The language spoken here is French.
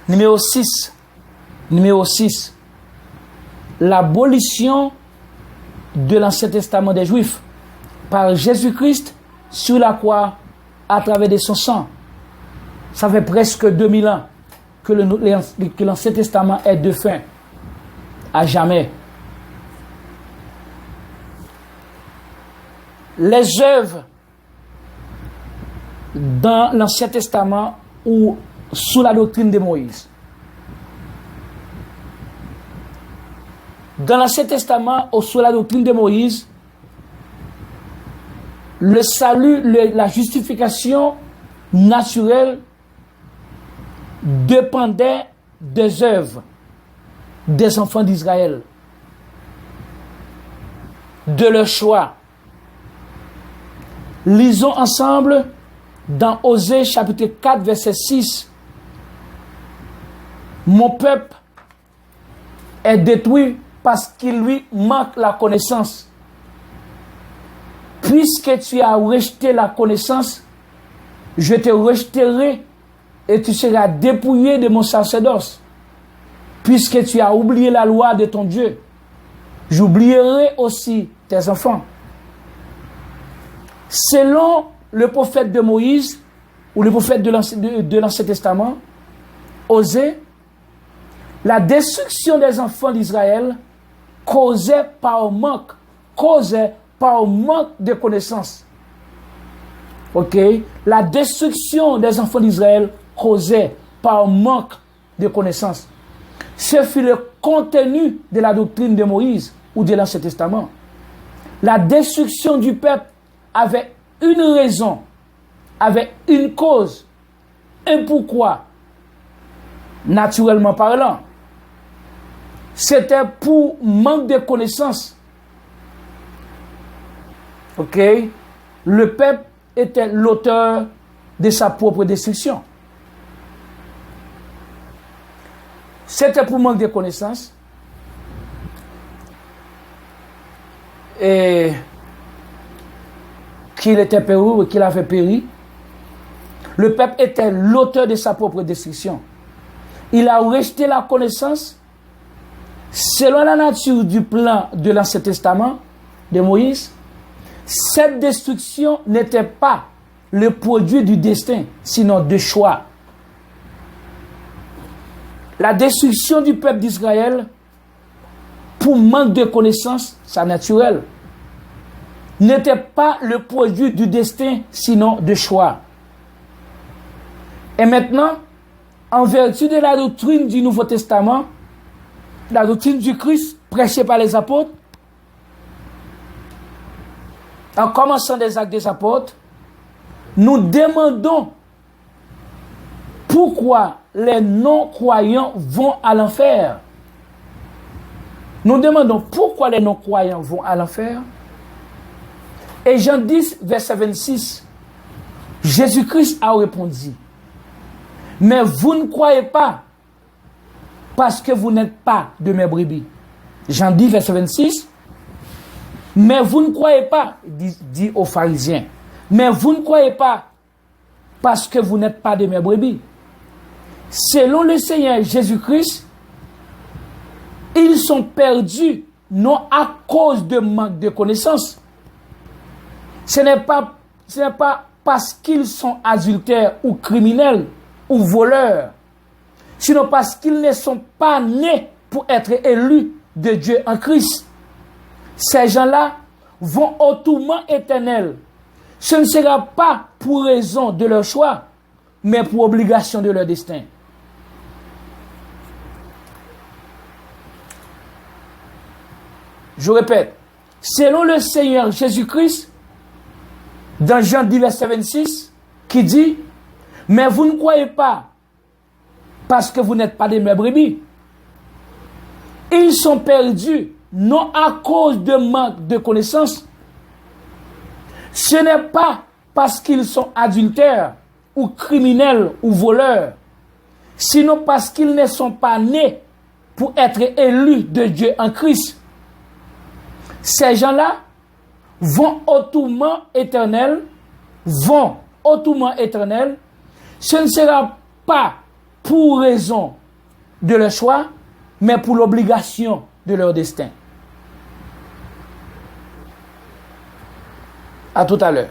Numéro 6. Numéro 6. L'abolition de l'Ancien Testament des Juifs par Jésus-Christ sur la croix à travers de son sang. Ça fait presque 2000 ans que l'Ancien Testament est défunt à jamais. Les œuvres dans l'Ancien Testament ou sous la doctrine de Moïse. Dans l'Ancien Testament ou sous la doctrine de Moïse, le salut, la justification naturelle dépendait des œuvres des enfants d'Israël, de leur choix. Lisons ensemble dans Osée chapitre 4 verset 6. Mon peuple est détruit parce qu'il lui manque la connaissance. Puisque tu as rejeté la connaissance, je te rejeterai et tu seras dépouillé de mon sacerdoce. Puisque tu as oublié la loi de ton Dieu, j'oublierai aussi tes enfants. Selon le prophète de Moïse, ou le prophète de l'Ancien Testament, Osée, la destruction des enfants d'Israël causait par manque de connaissances. Ok? La destruction des enfants d'Israël causait par manque de connaissances. Ce fut le contenu de la doctrine de Moïse ou de l'Ancien Testament. La destruction du peuple avait une raison, avait une cause, un pourquoi, naturellement parlant. C'était pour manque de connaissances. Ok? Le peuple était l'auteur de sa propre destruction. C'était pour manque de connaissances. Et qu'il était péri, qu'il avait péri. Le peuple était l'auteur de sa propre destruction. Il a rejeté la connaissance selon la nature du plan de l'Ancien Testament de Moïse. Cette destruction n'était pas le produit du destin, sinon de choix. La destruction du peuple d'Israël, pour manque de connaissance, c'est naturel, n'était pas le produit du destin, sinon de choix. Et maintenant, en vertu de la doctrine du Nouveau Testament, la doctrine du Christ prêchée par les apôtres, en commençant des Actes des Apôtres, nous demandons pourquoi les non-croyants vont à l'enfer. Nous demandons pourquoi les non-croyants vont à l'enfer. Et Jean 10, verset 26, Jésus-Christ a répondu, mais vous ne croyez pas parce que vous n'êtes pas de mes brebis. Jean 10, verset 26, mais vous ne croyez pas, dit aux pharisiens, mais vous ne croyez pas parce que vous n'êtes pas de mes brebis. Selon le Seigneur Jésus-Christ, ils sont perdus non à cause de manque de connaissance. Ce n'est pas parce qu'ils sont adultères ou criminels ou voleurs, sinon parce qu'ils ne sont pas nés pour être élus de Dieu en Christ. Ces gens-là vont au tourment éternel. Ce ne sera pas pour raison de leur choix, mais pour obligation de leur destin. Je répète, selon le Seigneur Jésus-Christ, dans Jean 10, verset 26, qui dit, mais vous ne croyez pas parce que vous n'êtes pas de mes brebis. Ils sont perdus, non à cause de manque de connaissance. Ce n'est pas parce qu'ils sont adultères ou criminels ou voleurs, sinon parce qu'ils ne sont pas nés pour être élus de Dieu en Christ. Ces gens-là vont au tourment éternel. Ce ne sera pas pour raison de leur choix, mais pour l'obligation de leur destin. À tout à l'heure.